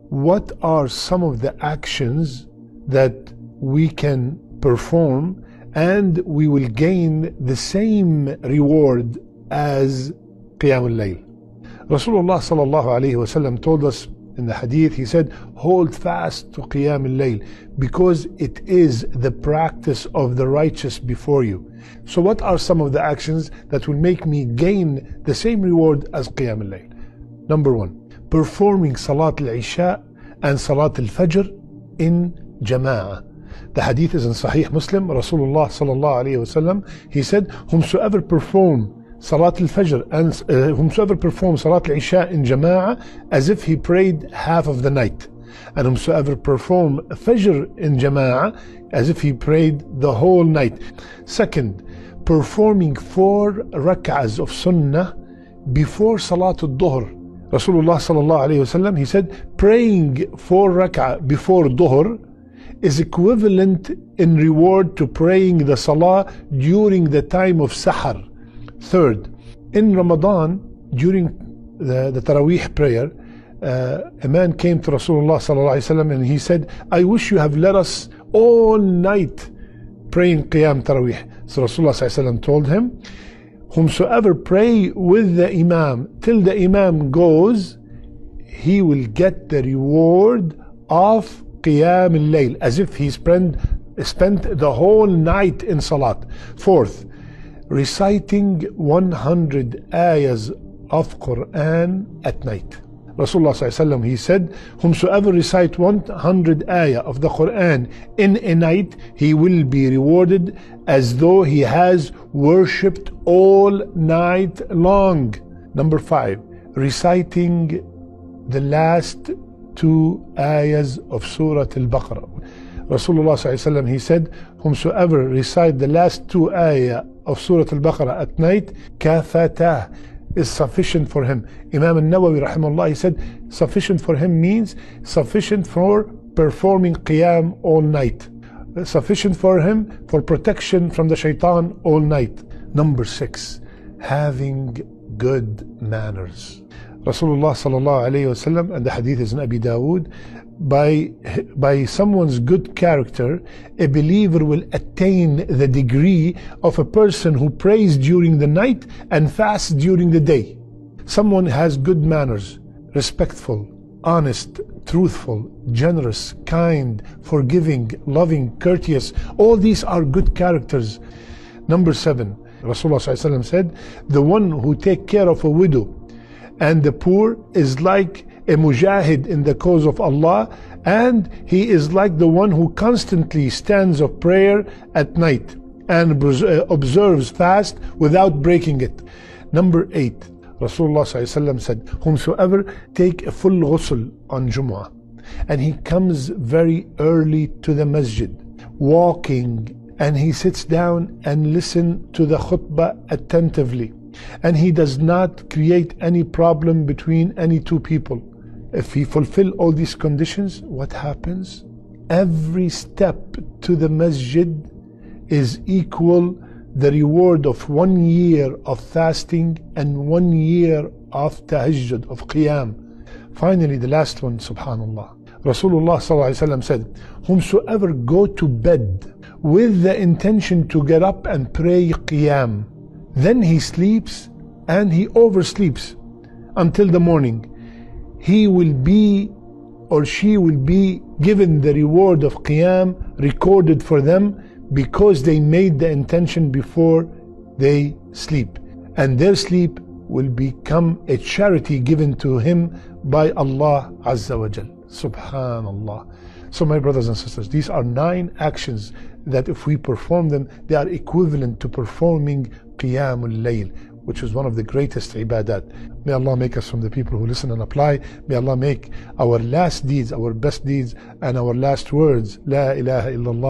what are some of the actions that we can perform and we will gain the same reward as Qiyam al-Layl. Rasulullah sallallahu alayhi wasallam told us in the hadith, he said, hold fast to Qiyam al-Layl because it is the practice of the righteous before you. So what are some of the actions that will make me gain the same reward as Qiyam al-Layl? Number one, performing Salat al-Isha and Salat al-Fajr in Jama'ah. The hadith is in Sahih Muslim. Rasulullah sallallahu alayhi wasallam, he said, whomsoever perform Salat al-Fajr and whomsoever perform Salat al-Isha in Jama'ah as if he prayed half of the night, and whomsoever perform Fajr in Jama'ah as if he prayed the whole night. Second, performing 4 rak'ahs of Sunnah before Salat al-Dhuhr. Rasulullah sallallahu alayhi wasallam, he said, praying 4 rak'ah before Dhuhr is equivalent in reward to praying the Salah during the time of Sahar. Third, in Ramadan, during the Taraweeh prayer, a man came to Rasulullah sallallahu alaihi wasallam and he said, I wish you have let us all night praying Qiyam Taraweeh. So Rasulullah sallallahu alaihi wasallam told him, whomsoever pray with the Imam till the Imam goes, he will get the reward of Qiyam al-Layl, as if he spent the whole night in Salat. Fourth, reciting 100 ayahs of Quran at night. Rasulullah sallallahu he said, whomsoever recite 100 ayah of the Quran in a night, he will be rewarded as though he has worshipped all night long. Number 5, reciting the last 2 ayahs of Surah Al-Baqarah. Rasulullah sallallahu he said, whomsoever recite the last 2 ayah of Surah Al-Baqarah at night, kafatah, is sufficient for him. Imam al-Nawawi rahimahullah, he said, sufficient for him means sufficient for performing Qiyam all night, sufficient for him for protection from the shaitan all night. Number 6, having good manners. Rasulullah sallallahu alayhi wasallam, and the hadith is in Abi Dawood, by someone's good character, a believer will attain the degree of a person who prays during the night and fasts during the day. Someone has good manners, respectful, honest, truthful, generous, kind, forgiving, loving, courteous. All these are good characters. Number 7, Rasulullah sallallahu alayhi wasallam said, the one who takes care of a widow and the poor is like a mujahid in the cause of Allah, and he is like the one who constantly stands of prayer at night and observes fast without breaking it. Number 8, Rasulullah ﷺ said, whomsoever take a full ghusl on Jumu'ah and he comes very early to the masjid, walking, and he sits down and listens to the khutbah attentively, and he does not create any problem between any two people. If he fulfill all these conditions, what happens? Every step to the masjid is equal the reward of 1 year of fasting and 1 year of tahajjud, of qiyam. Finally, the last one, subhanallah. Rasulullah ﷺ said, whomsoever go to bed with the intention to get up and pray qiyam, then he sleeps and he oversleeps until the morning, he will be or she will be given the reward of qiyam recorded for them because they made the intention before they sleep, and their sleep will become a charity given to him by Allah Azza wa Jal. Subhanallah. So my brothers and sisters, these are 9 actions that if we perform them, they are equivalent to performing Qiyamul Layl, which is one of the greatest ibadat. May Allah make us from the people who listen and apply. May Allah make our last deeds, our best deeds, and our last words, La ilaha illallah.